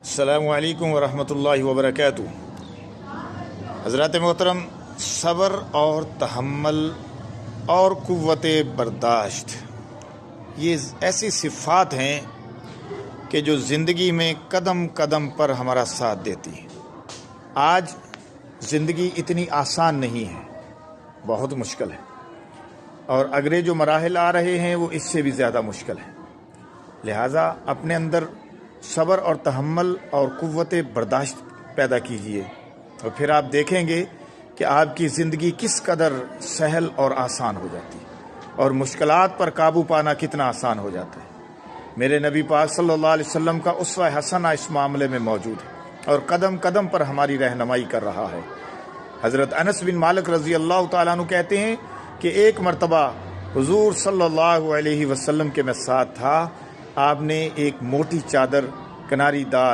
السلام علیکم ورحمۃ اللہ وبرکاتہ۔ حضرات محترم، صبر اور تحمل اور قوت برداشت یہ ایسی صفات ہیں کہ جو زندگی میں قدم قدم پر ہمارا ساتھ دیتی ہیں۔ آج زندگی اتنی آسان نہیں ہے، بہت مشکل ہے، اور اگلے جو مراحل آ رہے ہیں وہ اس سے بھی زیادہ مشکل ہے۔ لہٰذا اپنے اندر صبر اور تحمل اور قوت برداشت پیدا کیجیے، اور پھر آپ دیکھیں گے کہ آپ کی زندگی کس قدر سہل اور آسان ہو جاتی ہے، اور مشکلات پر قابو پانا کتنا آسان ہو جاتا ہے۔ میرے نبی پاک صلی اللہ علیہ وسلم کا اسوہ حسنہ اس معاملے میں موجود ہے اور قدم قدم پر ہماری رہنمائی کر رہا ہے۔ حضرت انس بن مالک رضی اللہ تعالیٰ عنہ کہتے ہیں کہ ایک مرتبہ حضور صلی اللہ علیہ وسلم کے میں ساتھ تھا، آپ نے ایک موٹی چادر کناری دار